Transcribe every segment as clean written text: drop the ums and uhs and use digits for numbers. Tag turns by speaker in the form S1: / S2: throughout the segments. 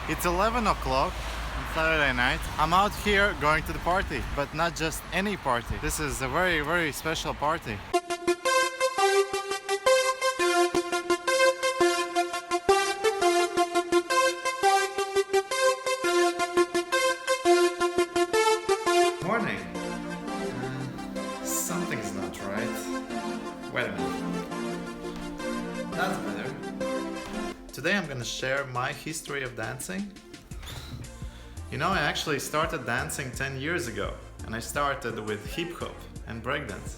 S1: It's 11 o'clock on Saturday night. I'm out here going to the party, but not just any party. This is a very, very special party. Morning. Something's not right. Wait a minute. That's better. Today I'm gonna share my history of dancing. You know, I actually started dancing 10 years ago, and I started with hip hop and breakdance.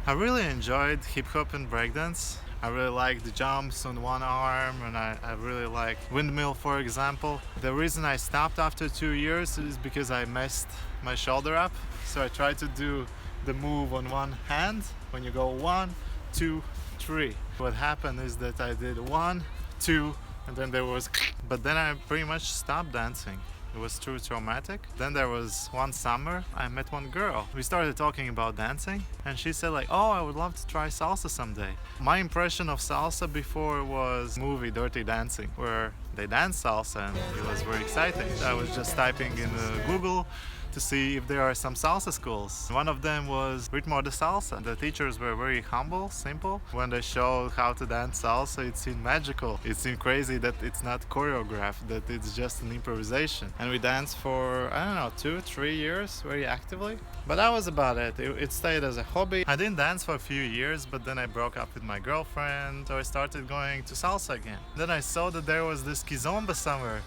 S1: I really enjoyed hip hop and breakdance. I really like the jumps on one arm, and I really like windmill, for example. The reason I stopped after 2 years is because I messed my shoulder up. So I tried to do the move on one hand when you go 1, 2, 3. What happened is that I did 1, 2, and then there was but then I pretty much stopped dancing. It was too traumatic. Then there was one summer I met one girl. We started talking about dancing, and she said like, oh, I would love to try salsa someday. My impression of salsa before was movie Dirty Dancing, where they dance salsa, and it was very exciting. I was just typing in Google to see if there are some salsa schools. One of them was Ritmo De Salsa. The teachers were very humble, simple. When they showed how to dance salsa, it seemed magical. It seemed crazy that it's not choreographed, that it's just an improvisation. And we danced for, I don't know, 2, 3 years very actively. But that was about it. It stayed as a hobby. I didn't dance for a few years, but then I broke up with my girlfriend, so I started going to salsa again. Then I saw that there was this Kizomba summer,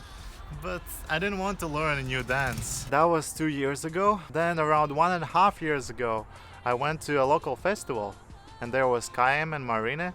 S1: but I didn't want to learn a new dance. That was 2 years ago. Then around 1.5 years ago, I went to a local festival, and there was Kaim and Marine.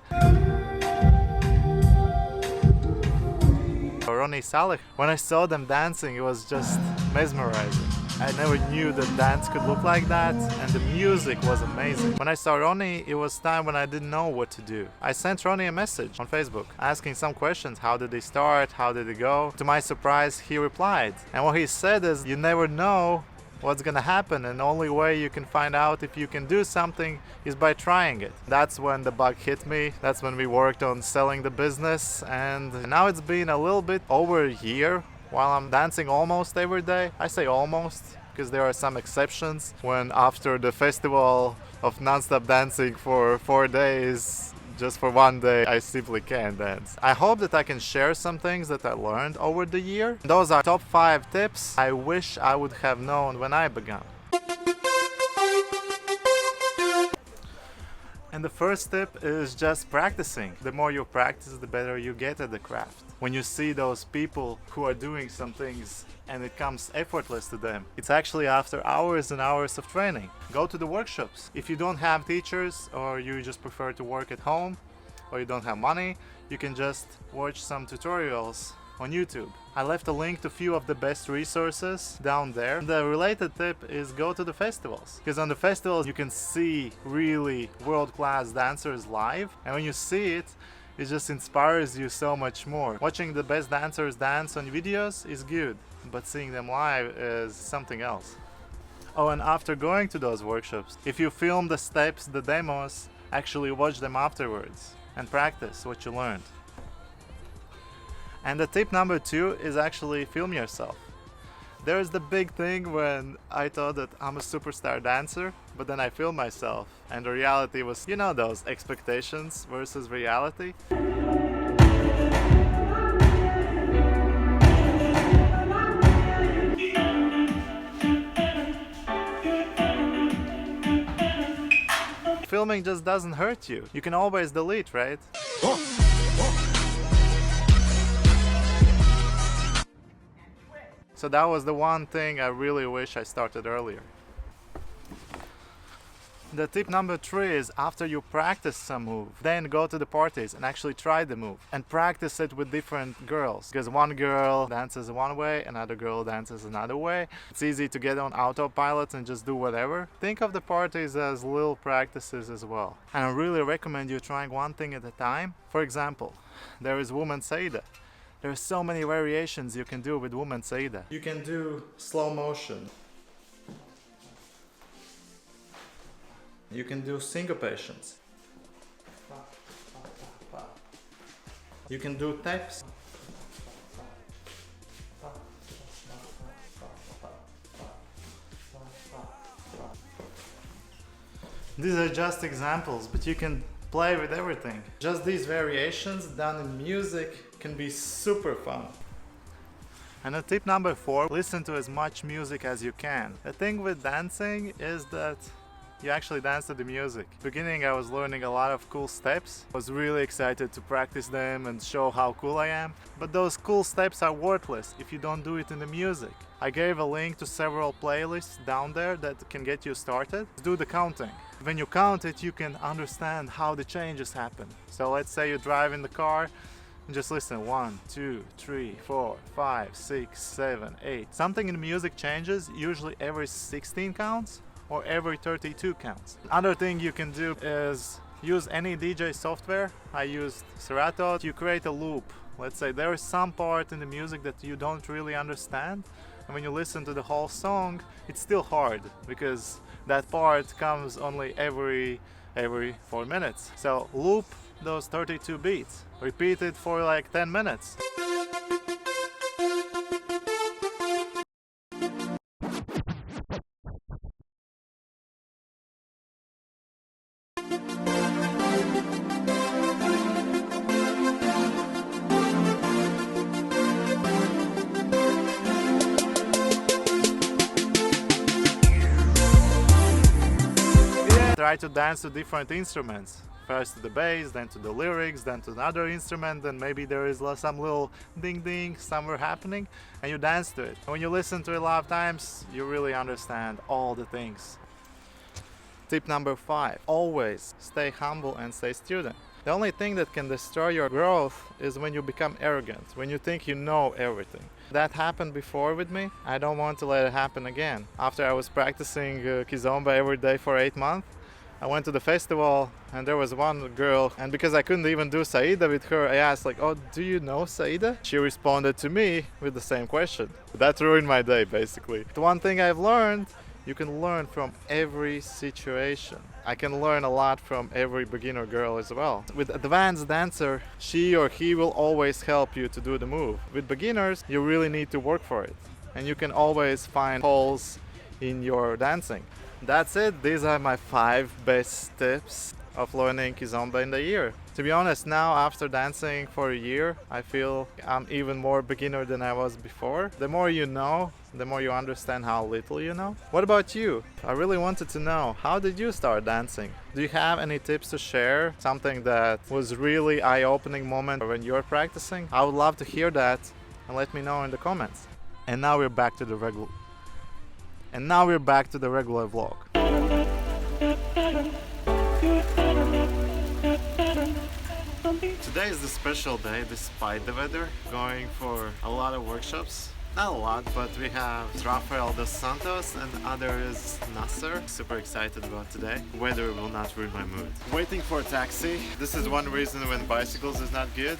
S1: Ronnie Saleh. When I saw them dancing, it was just mesmerizing. I never knew that dance could look like that, and the music was amazing. When I saw Ronnie, it was time when I didn't know what to do. I sent Ronnie a message on Facebook asking some questions. How did he start? How did it go? To my surprise, he replied. And what he said is, you never know what's gonna happen, and the only way you can find out if you can do something is by trying it. That's when the bug hit me. That's when we worked on selling the business, and now it's been a little bit over a year while I'm dancing almost every day. I say almost because there are some exceptions when after the festival of non-stop dancing for 4 days, just for 1 day, I simply can't dance. I hope that I can share some things that I learned over the year. Those are top 5 tips I wish I would have known when I began. And the first tip is just practicing. The more you practice, the better you get at the craft. When you see those people who are doing some things and it comes effortless to them, it's actually after hours and hours of training. Go to the workshops. If you don't have teachers, or you just prefer to work at home, or you don't have money, you can just watch some tutorials on YouTube. I left a link to a few of the best resources down there. The related tip is go to the festivals, because on the festivals you can see really world-class dancers live, and when you see it, it just inspires you so much more. Watching the best dancers dance on videos is good, but seeing them live is something else. Oh, and after going to those workshops, if you film the steps, the demos, actually watch them afterwards and practice what you learned. And the tip number 2 is actually film yourself. There's the big thing when I thought that I'm a superstar dancer, but then I filmed myself, and the reality was, you know, those expectations versus reality. Filming just doesn't hurt you. You can always delete, right? So that was the one thing I really wish I started earlier. The tip number 3 is after you practice some move, then go to the parties and actually try the move and practice it with different girls, because one girl dances one way, another girl dances another way. It's easy to get on autopilot and just do whatever. Think of the parties as little practices as well. And I really recommend you trying one thing at a time. For example, there is woman Seida. There are so many variations you can do with woman Seida. You can do slow motion. You can do syncopations. You can do taps. These are just examples, but you can play with everything. Just these variations done in music can be super fun. And tip number 4, listen to as much music as you can. The thing with dancing is that you actually dance to the music. Beginning, I was learning a lot of cool steps. I was really excited to practice them and show how cool I am. But those cool steps are worthless if you don't do it in the music. I gave a link to several playlists down there that can get you started. Do the counting. When you count it, you can understand how the changes happen. So let's say you drive in the car and just listen. 1, 2, 3, 4, 5, 6, 7, 8. Something in the music changes usually every 16 counts or every 32 counts. Another thing you can do is use any DJ software. I used Serato. You create a loop. Let's say there is some part in the music that you don't really understand, and when you listen to the whole song, it's still hard because that part comes only every 4 minutes. So loop those 32 beats. Repeat it for like 10 minutes. Try to dance to different instruments. First to the bass, then to the lyrics, then to another instrument, then maybe there is some little ding ding somewhere happening, and you dance to it. When you listen to it a lot of times, you really understand all the things. Tip number 5, always stay humble and stay student. The only thing that can destroy your growth is when you become arrogant, when you think you know everything. That happened before with me. I don't want to let it happen again. After I was practicing Kizomba every day for 8 months, I went to the festival and there was one girl, and because I couldn't even do Saida with her, I asked like, oh, do you know Saida? She responded to me with the same question. That ruined my day basically. The one thing I've learned, you can learn from every situation. I can learn a lot from every beginner girl as well. With advanced dancer, she or he will always help you to do the move. With beginners, you really need to work for it. And you can always find holes in your dancing. That's it. These are my 5 best tips of learning Kizomba in the year. To be honest, now after dancing for a year, I feel I'm even more beginner than I was before. The more you know, the more you understand how little you know. What about you? I really wanted to know, how did you start dancing? Do you have any tips to share? Something that was really eye-opening moment when you're practicing? I would love to hear that, and let me know in the comments. And now we're back to the regular vlog. Today is the special day despite the weather. Going for a lot of workshops. Not a lot, but we have Rafael dos Santos and other is Nasser. Super excited about today. Weather will not ruin my mood. Waiting for a taxi. This is one reason when bicycles is not good.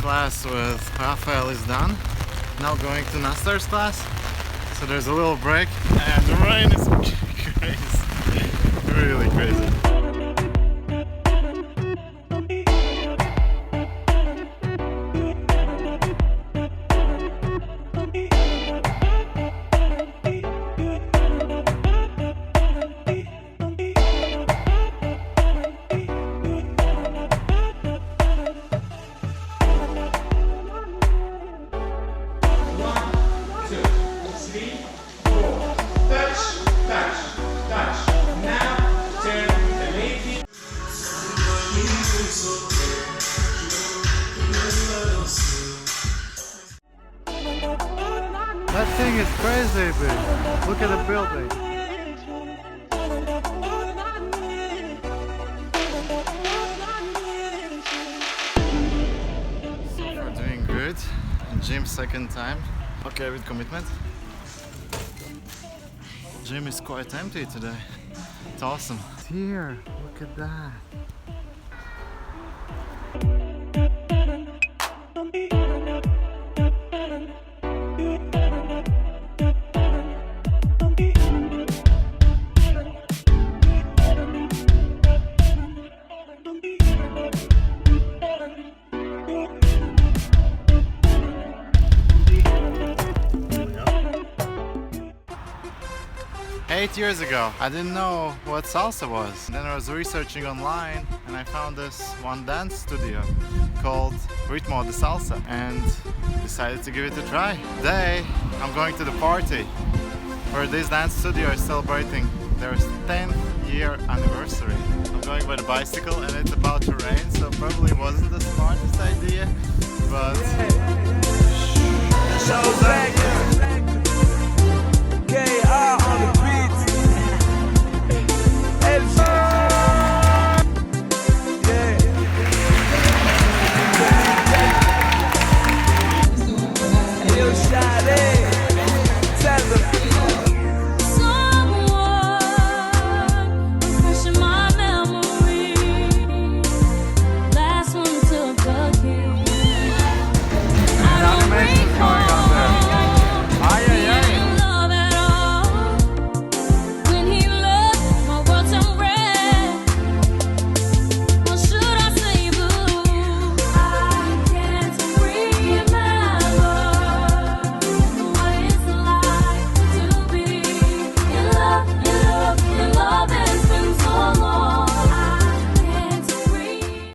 S1: Class with Rafael is done. Now going to Nasser's class. So there's a little break and the rain is crazy. Really crazy. Look at the building. So far doing good. Gym second time. Okay with commitment. Gym is quite empty today. It's awesome. Here, look at that. Eight years ago, I didn't know what salsa was. Then I was researching online and I found this one dance studio called Ritmo De Salsa and decided to give it a try. Today, I'm going to the party where this dance studio is celebrating their 10th year anniversary. I'm going by the bicycle and it's about to rain, so probably wasn't the smartest idea, but...
S2: So back. Okay,